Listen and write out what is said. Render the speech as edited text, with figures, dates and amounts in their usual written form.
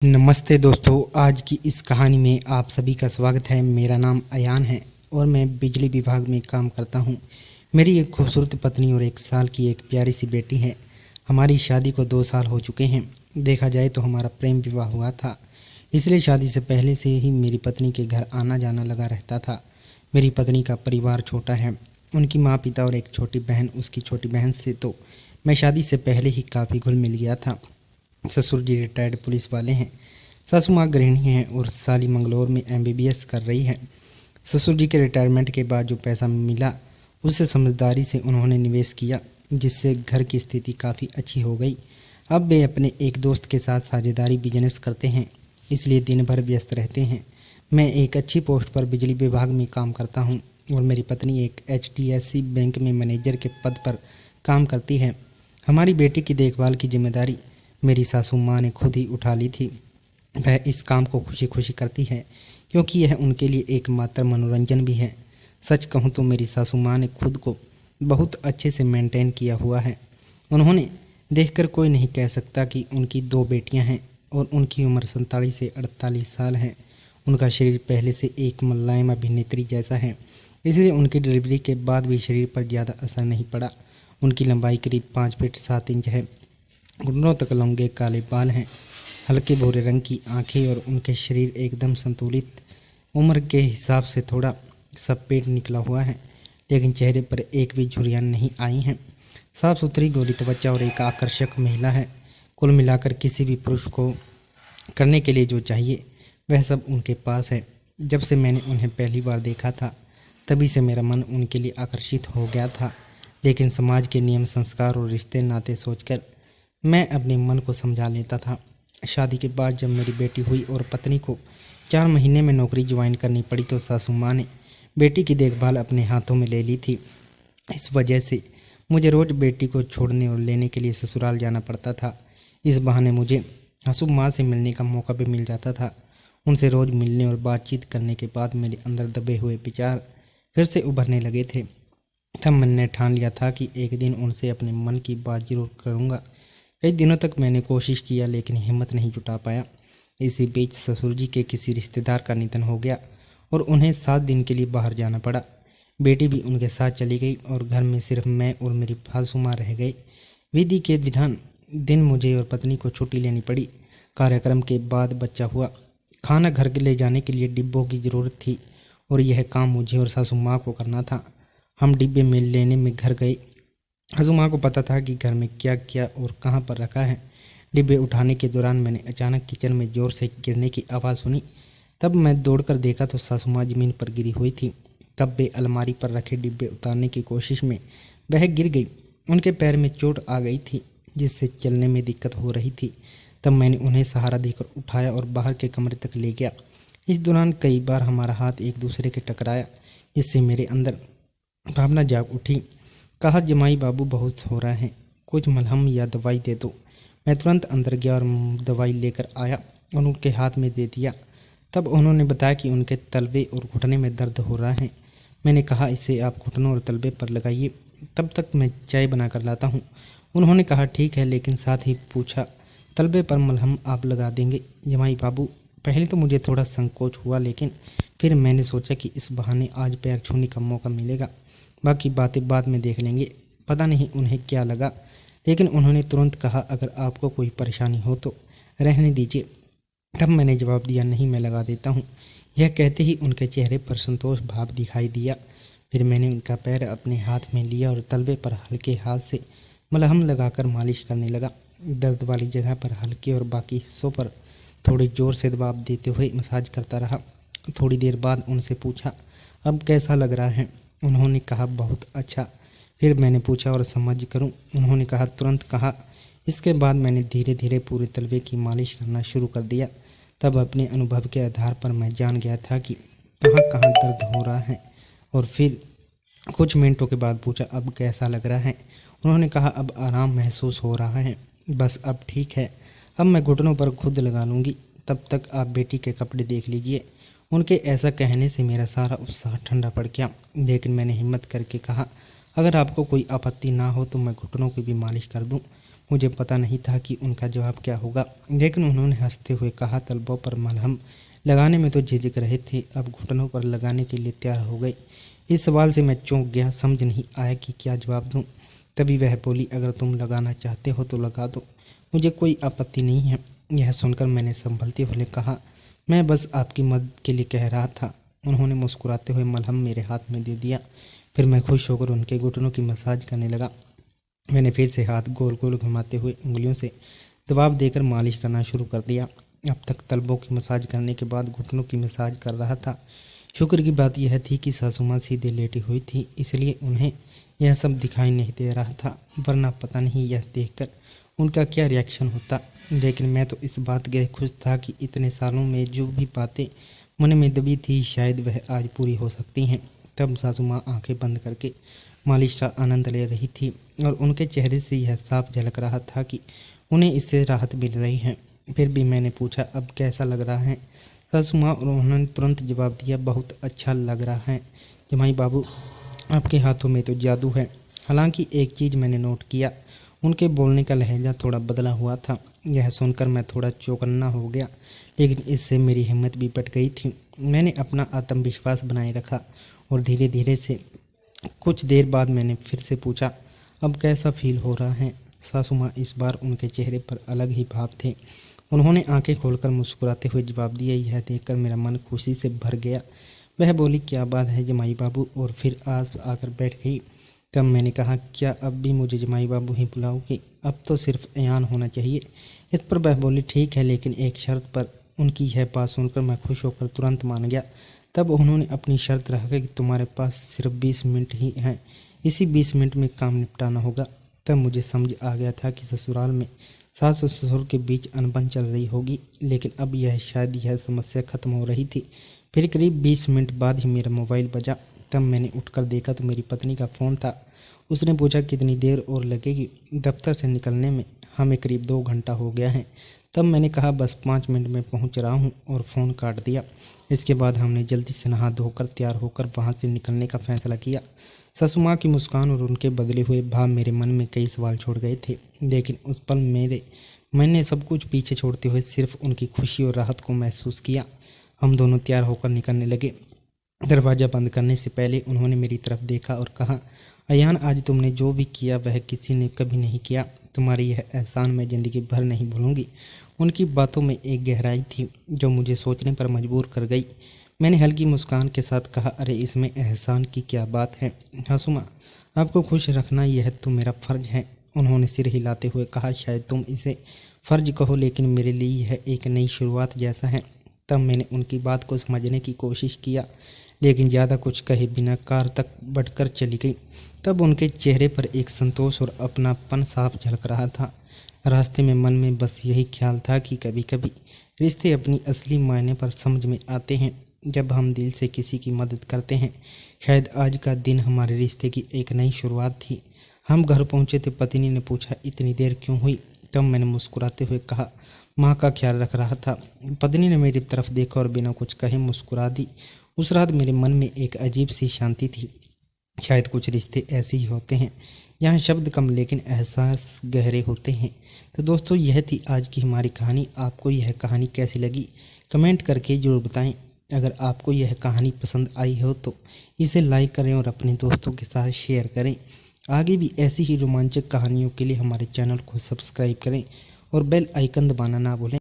नमस्ते दोस्तों, आज की इस कहानी में आप सभी का स्वागत है। मेरा नाम अयान है और मैं बिजली विभाग में काम करता हूँ। मेरी एक खूबसूरत पत्नी और 1 साल की एक प्यारी सी बेटी है। हमारी शादी को 2 साल हो चुके हैं। देखा जाए तो हमारा प्रेम विवाह हुआ था, इसलिए शादी से पहले से ही मेरी पत्नी के घर आना जाना लगा रहता था। मेरी पत्नी का परिवार छोटा है। उनकी माँ पिता और एक छोटी बहन, उसकी छोटी बहन से तो मैं शादी से पहले ही काफ़ी घुल मिल गया था। ससुर जी रिटायर्ड पुलिस वाले हैं, सासू माँ गृहिणी हैं और साली मंगलौर में एमबीबीएस कर रही है। ससुर जी के रिटायरमेंट के बाद जो पैसा मिला उसे समझदारी से उन्होंने निवेश किया, जिससे घर की स्थिति काफ़ी अच्छी हो गई। अब वे अपने एक दोस्त के साथ साझेदारी बिजनेस करते हैं, इसलिए दिन भर व्यस्त रहते हैं। मैं एक अच्छी पोस्ट पर बिजली विभाग में काम करता हूँ और मेरी पत्नी एक HDFC बैंक में मैनेजर के पद पर काम करती है। हमारी बेटी की देखभाल की जिम्मेदारी मेरी सासू माँ ने खुद ही उठा ली थी। वह इस काम को खुशी खुशी करती है, क्योंकि यह उनके लिए एकमात्र मनोरंजन भी है। सच कहूँ तो मेरी सासू माँ ने खुद को बहुत अच्छे से मेंटेन किया हुआ है। उन्होंने देखकर कोई नहीं कह सकता कि उनकी 2 बेटियां हैं और उनकी उम्र 47 से 48 साल है। उनका शरीर पहले से एक मुलायम अभिनेत्री जैसा है, इसलिए उनकी डिलीवरी के बाद भी शरीर पर ज़्यादा असर नहीं पड़ा। उनकी लंबाई करीब 5 फीट 7 इंच है। घुटनों तक लंबे काले बाल हैं, हल्के भूरे रंग की आंखें और उनके शरीर एकदम संतुलित। उम्र के हिसाब से थोड़ा सा पेट निकला हुआ है, लेकिन चेहरे पर एक भी झुर्रियाँ नहीं आई हैं। साफ सुथरी गोरी त्वचा और एक आकर्षक महिला है। कुल मिलाकर किसी भी पुरुष को करने के लिए जो चाहिए वह सब उनके पास है। जब से मैंने उन्हें पहली बार देखा था तभी से मेरा मन उनके लिए आकर्षित हो गया था, लेकिन समाज के नियम, संस्कार और रिश्ते नाते सोचकर मैं अपने मन को समझा लेता था। शादी के बाद जब मेरी बेटी हुई और पत्नी को 4 महीने में नौकरी ज्वाइन करनी पड़ी तो सासू माँ ने बेटी की देखभाल अपने हाथों में ले ली थी। इस वजह से मुझे रोज़ बेटी को छोड़ने और लेने के लिए ससुराल जाना पड़ता था। इस बहाने मुझे सासू माँ से मिलने का मौका भी मिल जाता था। उनसे रोज़ मिलने और बातचीत करने के बाद मेरे अंदर दबे हुए विचार फिर से उभरने लगे थे। तब मैंने ठान लिया था कि एक दिन उनसे अपने मन की बात जरूर करूँगा। कई दिनों तक मैंने कोशिश किया, लेकिन हिम्मत नहीं जुटा पाया। इसी बीच ससुर जी के किसी रिश्तेदार का निधन हो गया और उन्हें 7 दिन के लिए बाहर जाना पड़ा। बेटी भी उनके साथ चली गई और घर में सिर्फ मैं और मेरी सासू माँ रह गए। विधि के विधान दिन मुझे और पत्नी को छुट्टी लेनी पड़ी। कार्यक्रम के बाद बच्चा हुआ। खाना घर के ले जाने के लिए डिब्बों की ज़रूरत थी और यह काम मुझे और सासू माँ को करना था। हम डिब्बे में लेने में घर गए। सासू माँ को पता था कि घर में क्या क्या और कहाँ पर रखा है। डिब्बे उठाने के दौरान मैंने अचानक किचन में ज़ोर से गिरने की आवाज़ सुनी। तब मैं दौड़कर देखा तो सासू माँ ज़मीन पर गिरी हुई थी। तब वे अलमारी पर रखे डिब्बे उतारने की कोशिश में वह गिर गई। उनके पैर में चोट आ गई थी, जिससे चलने में दिक्कत हो रही थी। तब मैंने उन्हें सहारा देकर उठाया और बाहर के कमरे तक ले गया। इस दौरान कई बार हमारा हाथ एक दूसरे के टकराया, जिससे मेरे अंदर भावना जाग उठी। कहा, जमाई बाबू बहुत हो रहा है, कुछ मलहम या दवाई दे दो। मैं तुरंत अंदर गया और दवाई लेकर आया और उनके हाथ में दे दिया। तब उन्होंने बताया कि उनके तलवे और घुटने में दर्द हो रहा है। मैंने कहा, इसे आप घुटनों और तलवे पर लगाइए, तब तक मैं चाय बना कर लाता हूँ। उन्होंने कहा ठीक है, लेकिन साथ ही पूछा, तलवे पर मलहम आप लगा देंगे जमाई बाबू? पहले तो मुझे थोड़ा संकोच हुआ, लेकिन फिर मैंने सोचा कि इस बहाने आज पैर छूने का मौका मिलेगा, बाकी बातें बाद में देख लेंगे। पता नहीं उन्हें क्या लगा, लेकिन उन्होंने तुरंत कहा, अगर आपको कोई परेशानी हो तो रहने दीजिए। तब मैंने जवाब दिया, नहीं, मैं लगा देता हूँ। यह कहते ही उनके चेहरे पर संतोष भाव दिखाई दिया। फिर मैंने उनका पैर अपने हाथ में लिया और तलवे पर हल्के हाथ से मलहम लगाकर मालिश करने लगा। दर्द वाली जगह पर हल्के और बाकी हिस्सों पर थोड़ी ज़ोर से दबाव देते हुए मसाज करता रहा। थोड़ी देर बाद उनसे पूछा, अब कैसा लग रहा है? उन्होंने कहा, बहुत अच्छा। फिर मैंने पूछा, और समझ करूं? उन्होंने कहा, तुरंत कहा। इसके बाद मैंने धीरे धीरे पूरे तलवे की मालिश करना शुरू कर दिया। तब अपने अनुभव के आधार पर मैं जान गया था कि कहाँ कहाँ दर्द हो रहा है। और फिर कुछ मिनटों के बाद पूछा, अब कैसा लग रहा है? उन्होंने कहा, अब आराम महसूस हो रहा है, बस अब ठीक है। अब मैं घुटनों पर खुद लगा लूँगी, तब तक आप बेटी के कपड़े देख लीजिए। उनके ऐसा कहने से मेरा सारा उत्साह ठंडा पड़ गया, लेकिन मैंने हिम्मत करके कहा, अगर आपको कोई आपत्ति ना हो तो मैं घुटनों की भी मालिश कर दूं। मुझे पता नहीं था कि उनका जवाब क्या होगा, लेकिन उन्होंने हंसते हुए कहा, तलबों पर मलहम लगाने में तो झिझक रहे थे, अब घुटनों पर लगाने के लिए तैयार हो गए। इस सवाल से मैं चौंक गया, समझ नहीं आया कि क्या जवाब दूं। तभी वह बोली, अगर तुम लगाना चाहते हो तो लगा दो, मुझे कोई आपत्ति नहीं है। यह सुनकर मैंने संभलते हुए कहा, मैं बस आपकी मदद के लिए कह रहा था। उन्होंने मुस्कुराते हुए मलहम मेरे हाथ में दे दिया। फिर मैं खुश होकर उनके घुटनों की मसाज करने लगा। मैंने फिर से हाथ गोल गोल घुमाते हुए उंगलियों से दबाव देकर मालिश करना शुरू कर दिया। अब तक तलबों की मसाज करने के बाद घुटनों की मसाज कर रहा था। शुक्र की बात यह थी कि सासू माँ सीधे लेटी हुई थी, इसलिए उन्हें यह सब दिखाई नहीं दे रहा था, वरना पता नहीं यह देखकर उनका क्या रिएक्शन होता। लेकिन मैं तो इस बात के खुश था कि इतने सालों में जो भी बातें मन में दबी थी, शायद वह आज पूरी हो सकती हैं। तब सासू माँ आंखें बंद करके मालिश का आनंद ले रही थी और उनके चेहरे से यह साफ झलक रहा था कि उन्हें इससे राहत मिल रही है। फिर भी मैंने पूछा, अब कैसा लग रहा है सासू माँ? और उन्होंने तुरंत जवाब दिया, बहुत अच्छा लग रहा है जमाई बाबू, आपके हाथों में तो जादू है। हालांकि एक चीज़ मैंने नोट किया, उनके बोलने का लहजा थोड़ा बदला हुआ था। यह सुनकर मैं थोड़ा चौकन्ना हो गया, लेकिन इससे मेरी हिम्मत भी पट गई थी। मैंने अपना आत्मविश्वास बनाए रखा और धीरे धीरे से कुछ देर बाद मैंने फिर से पूछा, अब कैसा फील हो रहा है? सासू माँ इस बार उनके चेहरे पर अलग ही भाव थे। उन्होंने आंखें खोलकर मुस्कुराते हुए जवाब दिया। यह देखकर मेरा मन खुशी से भर गया। वह बोली, क्या बात है जमाई बाबू, और फिर आस आकर बैठ गई। तब मैंने कहा, क्या अब भी मुझे जमाई बाबू ही बुलाओगे? अब तो सिर्फ अयान होना चाहिए। इस पर वह बोली, ठीक है, लेकिन एक शर्त पर। उनकी यह बात सुनकर मैं खुश होकर तुरंत मान गया। तब उन्होंने अपनी शर्त रखा कि तुम्हारे पास सिर्फ 20 मिनट ही हैं, इसी 20 मिनट में काम निपटाना होगा। तब मुझे समझ आ गया था कि ससुराल में सास और ससुर के बीच अनबन चल रही होगी, लेकिन अब शायद यह समस्या खत्म हो रही थी। फिर करीब 20 मिनट बाद ही मेरा मोबाइल बजा। तब मैंने उठकर देखा तो मेरी पत्नी का फ़ोन था। उसने पूछा, कितनी देर और लगेगी दफ्तर से निकलने में? हमें करीब 2 घंटा हो गया है। तब मैंने कहा, बस 5 मिनट में पहुंच रहा हूं, और फ़ोन काट दिया। इसके बाद हमने जल्दी से नहा धोकर तैयार होकर वहां से निकलने का फैसला किया। सासू माँ की मुस्कान और उनके बदले हुए भाव मेरे मन में कई सवाल छोड़ गए थे, लेकिन उस पल मैंने सब कुछ पीछे छोड़ते हुए सिर्फ उनकी खुशी और राहत को महसूस किया। हम दोनों तैयार होकर निकलने लगे। दरवाज़ा बंद करने से पहले उन्होंने मेरी तरफ देखा और कहा, अयान, आज तुमने जो भी किया वह किसी ने कभी नहीं किया। तुम्हारी यह एहसान मैं ज़िंदगी भर नहीं भूलूंगी। उनकी बातों में एक गहराई थी जो मुझे सोचने पर मजबूर कर गई। मैंने हल्की मुस्कान के साथ कहा, अरे इसमें एहसान की क्या बात है सासू माँ, आपको खुश रखना यह तो मेरा फ़र्ज है। उन्होंने सिर हिलाते हुए कहा, शायद तुम इसे फ़र्ज कहो, लेकिन मेरे लिए यह एक नई शुरुआत जैसा है। तब मैंने उनकी बात को समझने की कोशिश किया, लेकिन ज़्यादा कुछ कहे बिना कार तक बढ़कर चली गई। तब उनके चेहरे पर एक संतोष और अपनापन साफ झलक रहा था। रास्ते में मन में बस यही ख्याल था कि कभी कभी रिश्ते अपनी असली मायने पर समझ में आते हैं जब हम दिल से किसी की मदद करते हैं। शायद आज का दिन हमारे रिश्ते की एक नई शुरुआत थी। हम घर पहुंचे तो पत्नी ने पूछा, इतनी देर क्यों हुई? तब मैंने मुस्कुराते हुए कहा, माँ का ख्याल रख रहा था। पत्नी ने मेरी तरफ देखा और बिना कुछ कहे मुस्कुरा दी। उस रात मेरे मन में एक अजीब सी शांति थी। शायद कुछ रिश्ते ऐसे ही होते हैं जहाँ शब्द कम लेकिन एहसास गहरे होते हैं। तो दोस्तों, यह थी आज की हमारी कहानी। आपको यह कहानी कैसी लगी कमेंट करके ज़रूर बताएं। अगर आपको यह कहानी पसंद आई हो तो इसे लाइक करें और अपने दोस्तों के साथ शेयर करें। आगे भी ऐसी ही रोमांचक कहानियों के लिए हमारे चैनल को सब्सक्राइब करें और बेल आइकन दबाना ना भूलें।